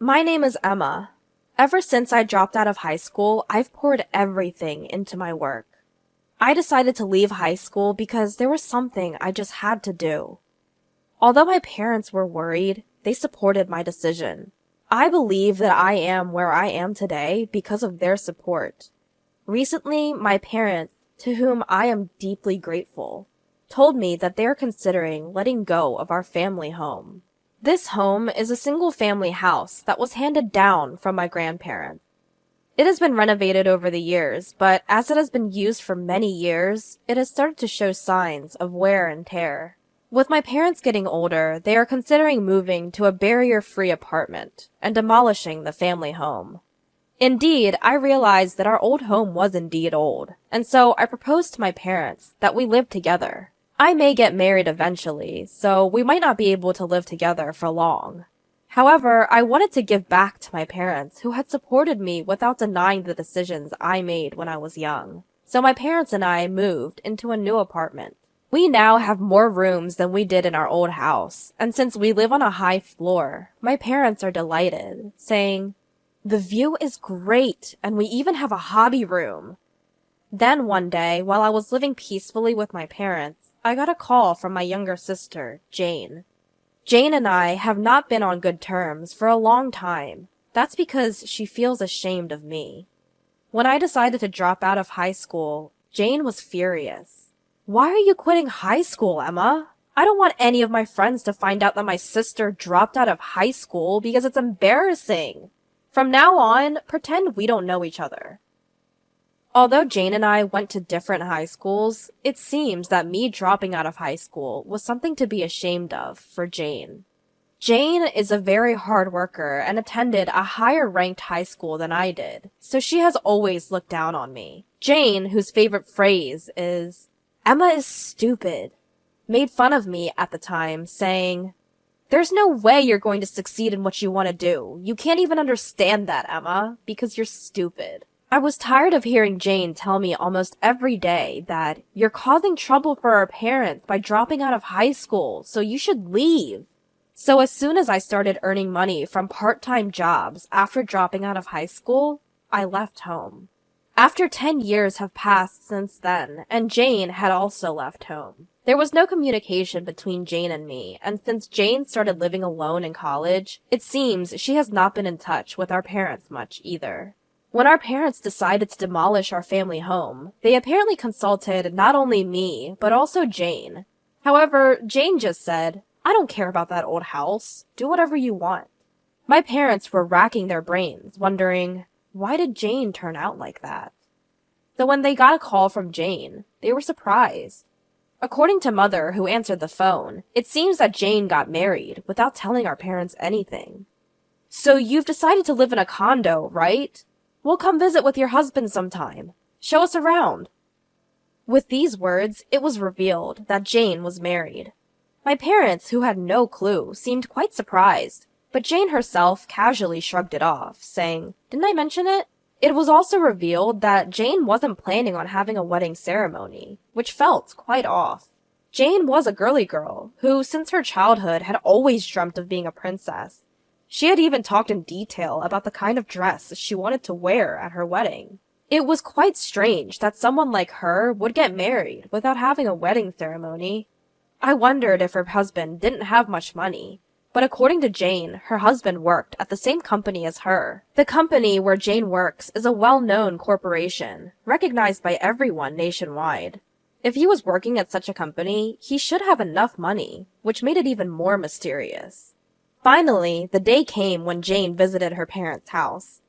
My name is Emma. Ever since I dropped out of high school, I've poured everything into my work. I decided to leave high school because there was something I just had to do. Although my parents were worried, they supported my decision. I believe that I am where I am today because of their support. Recently, my parents, to whom I am deeply grateful, told me that they are considering letting go of our family home. This home is a single-family house that was handed down from my grandparents. It has been renovated over the years, but as it has been used for many years, it has started to show signs of wear and tear. With my parents getting older, they are considering moving to a barrier-free apartment and demolishing the family home. Indeed, I realized that our old home was indeed old, and so I proposed to my parents that we live together. I may get married eventually, so we might not be able to live together for long. However, I wanted to give back to my parents who had supported me without denying the decisions I made when I was young. So my parents and I moved into a new apartment. We now have more rooms than we did in our old house, and since we live on a high floor, my parents are delighted, saying, "The view is great, and we even have a hobby room." Then one day, while I was living peacefully with my parents, I got a call from my younger sister, Jane. Jane and I have not been on good terms for a long time. That's because she feels ashamed of me. When I decided to drop out of high school, Jane was furious. "Why are you quitting high school, Emma? I don't want any of my friends to find out that my sister dropped out of high school because it's embarrassing. From now on, pretend we don't know each other." Although Jane and I went to different high schools, it seems that me dropping out of high school was something to be ashamed of for Jane. Jane is a very hard worker and attended a higher ranked high school than I did, so she has always looked down on me. Jane, whose favorite phrase is, "Emma is stupid," made fun of me at the time, saying, "There's no way you're going to succeed in what you want to do. You can't even understand that, Emma, because you're stupid." I was tired of hearing Jane tell me almost every day that you're causing trouble for our parents by dropping out of high school, so you should leave. So as soon as I started earning money from part-time jobs after dropping out of high school, I left home. After 10 years have passed since then, and Jane had also left home. There was no communication between Jane and me, and since Jane started living alone in college, it seems she has not been in touch with our parents much either. When our parents decided to demolish our family home, they apparently consulted not only me, but also Jane. However, Jane just said, "I don't care about that old house. Do whatever you want." My parents were racking their brains, wondering, why did Jane turn out like that? So when they got a call from Jane, they were surprised. According to Mother, who answered the phone, it seems that Jane got married without telling our parents anything. "So you've decided to live in a condo, right? We'll come visit with your husband sometime. Show us around." With these words, it was revealed that Jane was married. My parents, who had no clue, seemed quite surprised, but Jane herself casually shrugged it off, saying, "Didn't I mention it?" It was also revealed that Jane wasn't planning on having a wedding ceremony, which felt quite off. Jane was a girly girl, who since her childhood had always dreamt of being a princess. She had even talked in detail about the kind of dress she wanted to wear at her wedding. It was quite strange that someone like her would get married without having a wedding ceremony. I wondered if her husband didn't have much money, but according to Jane, her husband worked at the same company as her. The company where Jane works is a well-known corporation, recognized by everyone nationwide. If he was working at such a company, he should have enough money, which made it even more mysterious. Finally, the day came when Jane visited her parents' house.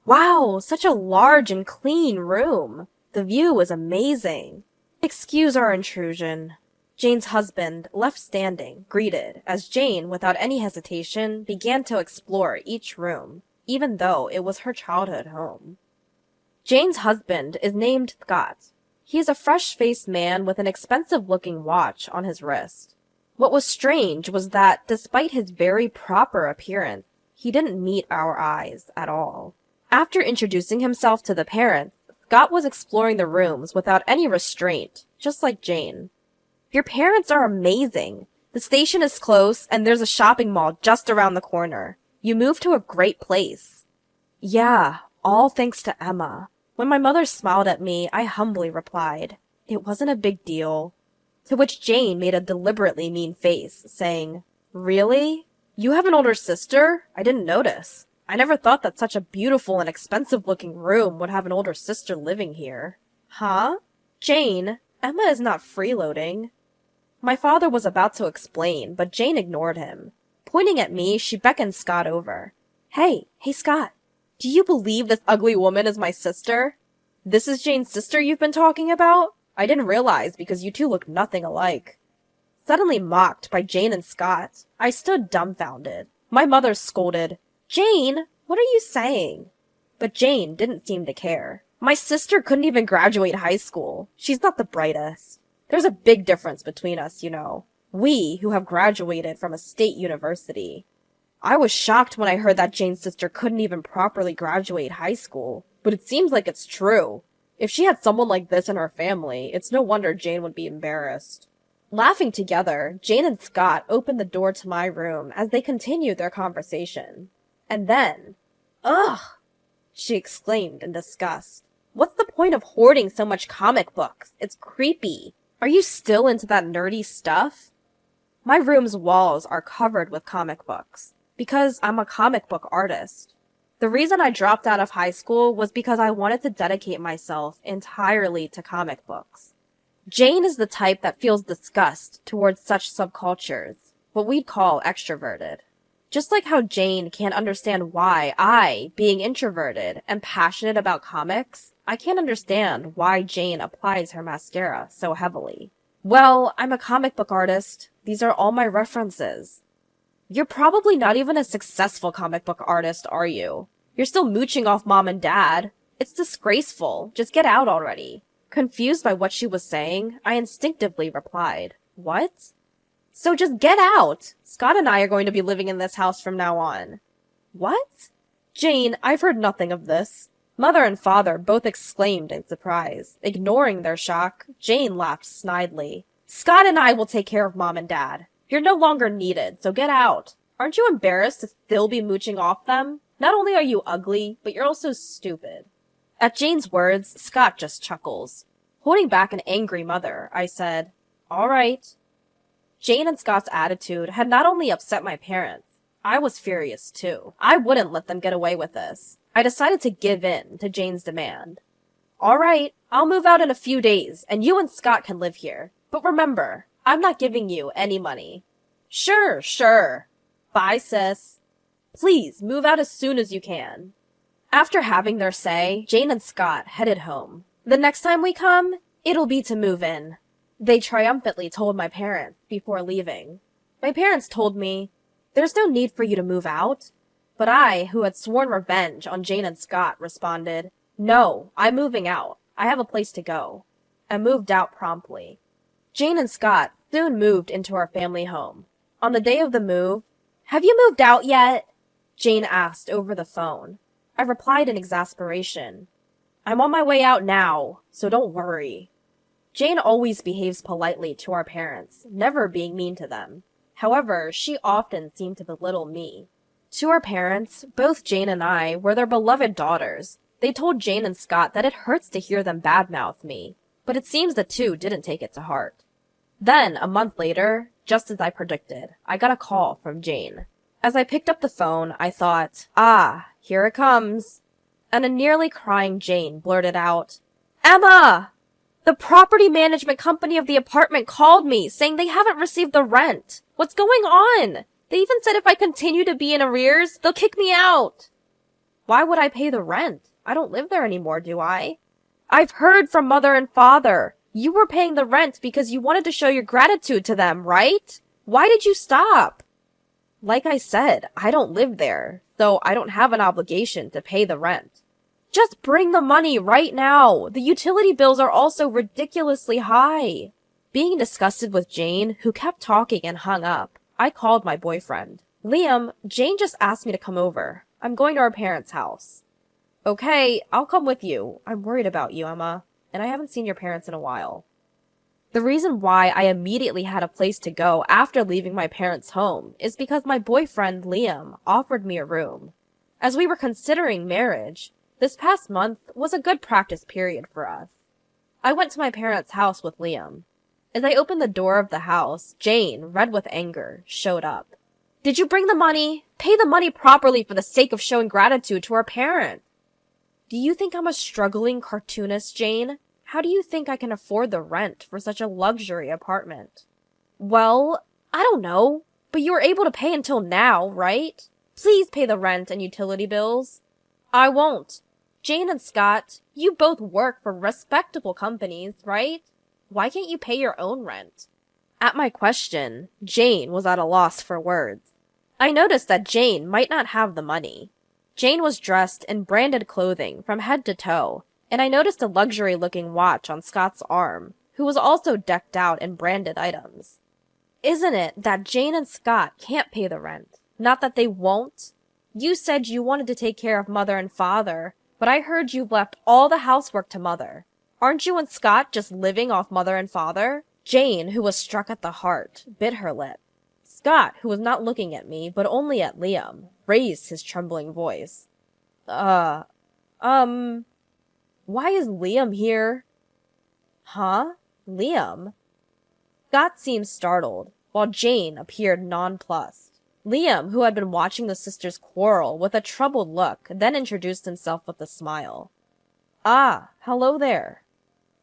Wow, such a large and clean room. The view was amazing. "Excuse our intrusion." Jane's husband, left standing, greeted, as Jane, without any hesitation, began to explore each room, even though it was her childhood home. Jane's husband is named Scott. He is a fresh-faced man with an expensive-looking watch on his wrist. What was strange was that, despite his very proper appearance, he didn't meet our eyes at all. After introducing himself to the parents, Scott was exploring the rooms without any restraint, just like Jane. "Your parents are amazing. The station is close, and there's a shopping mall just around the corner. You moved to a great place. Yeah, all thanks to Emma. When my mother smiled at me, I humbly replied, it wasn't a big deal. To which Jane made a deliberately mean face, saying, Really? You have an older sister? I didn't notice. I never thought that such a beautiful and expensive-looking room would have an older sister living here. Huh? Jane, Emma is not freeloading. My father was about to explain, but Jane ignored him. Pointing at me, she beckoned Scott over. Hey, Scott. Do you believe this ugly woman is my sister? This is Jane's sister you've been talking about? I didn't realize because you two look nothing alike. Suddenly mocked by Jane and Scott, I stood dumbfounded. My mother scolded, Jane, what are you saying? But Jane didn't seem to care. My sister couldn't even graduate high school. She's not the brightest. There's a big difference between us, you know. We, who have graduated from a state university. I was shocked when I heard that Jane's sister couldn't even properly graduate high school, but it seems like it's true. If she had someone like this in her family, it's no wonder Jane would be embarrassed. Laughing together, Jane and Scott opened the door to my room as they continued their conversation. And then, ugh! She exclaimed in disgust. What's the point of hoarding so much comic books? It's creepy. Are you still into that nerdy stuff? My room's walls are covered with comic books, because I'm a comic book artist. The reason I dropped out of high school was because I wanted to dedicate myself entirely to comic books. Jane is the type that feels disgust towards such subcultures, what we'd call extroverted. Just like how Jane can't understand why I, being introverted and passionate about comics, I can't understand why Jane applies her mascara so heavily. Well, I'm a comic book artist. These are all my references. You're probably not even a successful comic book artist, are you? You're still mooching off mom and dad. It's disgraceful. Just get out already. Confused by what she was saying, I instinctively replied, What? So just get out! Scott and I are going to be living in this house from now on. What? Jane, I've heard nothing of this. Mother and father both exclaimed in surprise. Ignoring their shock, Jane laughed snidely. Scott and I will take care of mom and dad. You're no longer needed, so get out. Aren't you embarrassed to still be mooching off them? Not only are you ugly, but you're also stupid. At Jane's words, Scott just chuckles. Holding back an angry mother, I said, All right. Jane and Scott's attitude had not only upset my parents, I was furious too. I wouldn't let them get away with this. I decided to give in to Jane's demand. All right, I'll move out in a few days, and you and Scott can live here. But remember, I'm not giving you any money. Sure. Bye, sis. Please, move out as soon as you can. After having their say, Jane and Scott headed home. The next time we come, it'll be to move in. They triumphantly told my parents before leaving. My parents told me, There's no need for you to move out. But I, who had sworn revenge on Jane and Scott, responded, No, I'm moving out. I have a place to go. I moved out promptly. Jane and Scott soon moved into our family home. On the day of the move, Have you moved out yet? Jane asked over the phone. I replied in exasperation, I'm on my way out now, so don't worry. Jane always behaves politely to our parents, never being mean to them. However, she often seemed to belittle me. To our parents, both Jane and I were their beloved daughters. They told Jane and Scott that it hurts to hear them badmouth me, but it seems the two didn't take it to heart. Then, a month later, just as I predicted, I got a call from Jane. As I picked up the phone, I thought, here it comes. And a nearly crying Jane blurted out, Emma! The property management company of the apartment called me, saying they haven't received the rent. What's going on? They even said if I continue to be in arrears, they'll kick me out. Why would I pay the rent? I don't live there anymore, do I? I've heard from Mother and Father. You were paying the rent because you wanted to show your gratitude to them, right? Why did you stop? Like I said, I don't live there, so I don't have an obligation to pay the rent. Just bring the money right now. The utility bills are also ridiculously high. Being disgusted with Jane, who kept talking and hung up, I called my boyfriend. Liam, Jane just asked me to come over. I'm going to our parents' house. Okay, I'll come with you. I'm worried about you, Emma, and I haven't seen your parents in a while. The reason why I immediately had a place to go after leaving my parents' home is because my boyfriend, Liam, offered me a room. As we were considering marriage, this past month was a good practice period for us. I went to my parents' house with Liam. As I opened the door of the house, Jane, red with anger, showed up. "Did you bring the money? Pay the money properly for the sake of showing gratitude to our parents." "Do you think I'm a struggling cartoonist, Jane? How do you think I can afford the rent for such a luxury apartment?" "Well, I don't know, but you were able to pay until now, right? Please pay the rent and utility bills." "I won't. Jane and Scott, you both work for respectable companies, right? Why can't you pay your own rent?" At my question, Jane was at a loss for words. I noticed that Jane might not have the money. Jane was dressed in branded clothing from head to toe, and I noticed a luxury-looking watch on Scott's arm, who was also decked out in branded items. "Isn't it that Jane and Scott can't pay the rent? Not that they won't? You said you wanted to take care of Mother and Father, but I heard you've left all the housework to Mother. Aren't you and Scott just living off Mother and Father?" Jane, who was struck at the heart, bit her lip. Scott, who was not looking at me, but only at Liam, raised his trembling voice. Why is Liam here?" "Huh? Liam?" Scott seemed startled, while Jane appeared nonplussed. Liam, who had been watching the sisters quarrel with a troubled look, then introduced himself with a smile. "Ah, hello there.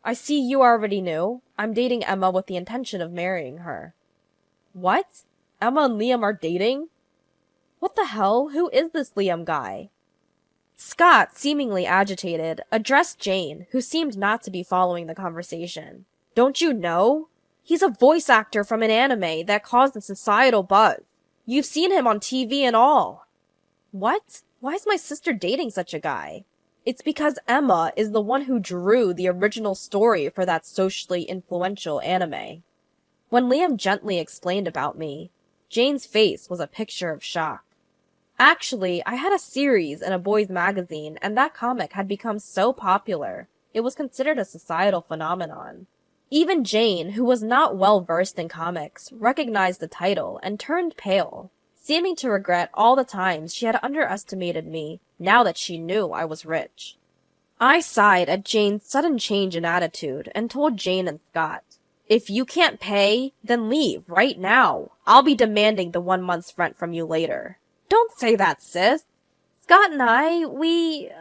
I see you already knew. I'm dating Emma with the intention of marrying her." "What? Emma and Liam are dating? What the hell? Who is this Liam guy?" Scott, seemingly agitated, addressed Jane, who seemed not to be following the conversation. "Don't you know? He's a voice actor from an anime that caused a societal buzz. You've seen him on TV and all." "What? Why is my sister dating such a guy?" "It's because Emma is the one who drew the original story for that socially influential anime." When Liam gently explained about me, Jane's face was a picture of shock. Actually, I had a series in a boys' magazine, and that comic had become so popular, it was considered a societal phenomenon. Even Jane, who was not well versed in comics, recognized the title and turned pale, seeming to regret all the times she had underestimated me now that she knew I was rich. I sighed at Jane's sudden change in attitude and told Jane and Scott, "If you can't pay, then leave right now. I'll be demanding the 1 month's rent from you later." "Don't say that, sis. Scott and I, we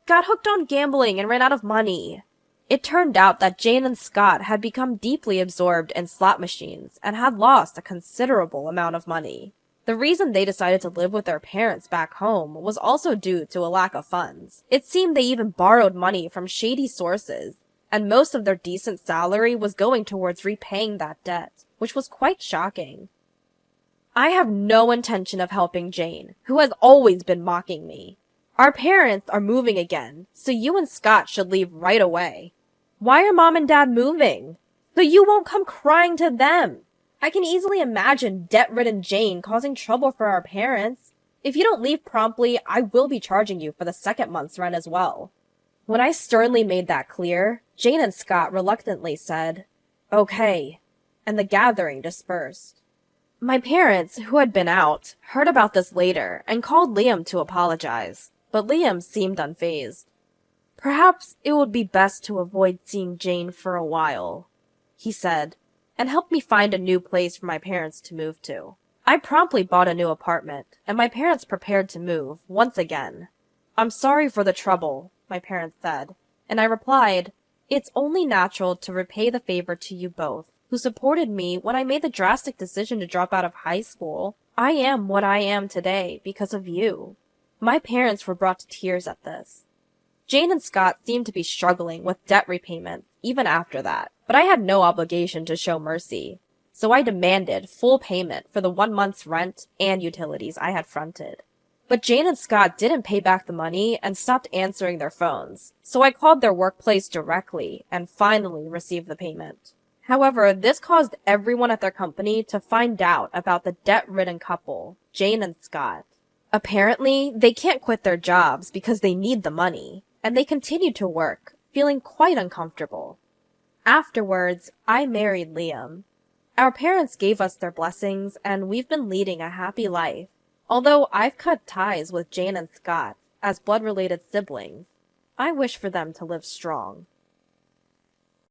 got hooked on gambling and ran out of money." It turned out that Jane and Scott had become deeply absorbed in slot machines and had lost a considerable amount of money. The reason they decided to live with their parents back home was also due to a lack of funds. It seemed they even borrowed money from shady sources, and most of their decent salary was going towards repaying that debt, which was quite shocking. I have no intention of helping Jane, who has always been mocking me. Our parents are moving again, so you and Scott should leave right away. Why are Mom and Dad moving? So you won't come crying to them. I can easily imagine debt-ridden Jane causing trouble for our parents. If you don't leave promptly, I will be charging you for the second month's rent as well. When I sternly made that clear, Jane and Scott reluctantly said, "Okay," and the gathering dispersed. My parents, who had been out, heard about this later and called Liam to apologize, but Liam seemed unfazed. "Perhaps it would be best to avoid seeing Jane for a while," he said, and helped me find a new place for my parents to move to. I promptly bought a new apartment, and my parents prepared to move, once again. "I'm sorry for the trouble," my parents said, and I replied, "It's only natural to repay the favor to you both, who supported me when I made the drastic decision to drop out of high school. I am what I am today because of you." My parents were brought to tears at this. Jane and Scott seemed to be struggling with debt repayment even after that, but I had no obligation to show mercy, so I demanded full payment for the 1 month's rent and utilities I had fronted. But Jane and Scott didn't pay back the money and stopped answering their phones, so I called their workplace directly and finally received the payment. However, this caused everyone at their company to find out about the debt-ridden couple, Jane and Scott. Apparently, they can't quit their jobs because they need the money, and they continue to work, feeling quite uncomfortable. Afterwards, I married Liam. Our parents gave us their blessings, and we've been leading a happy life. Although I've cut ties with Jane and Scott as blood-related siblings, I wish for them to live strong.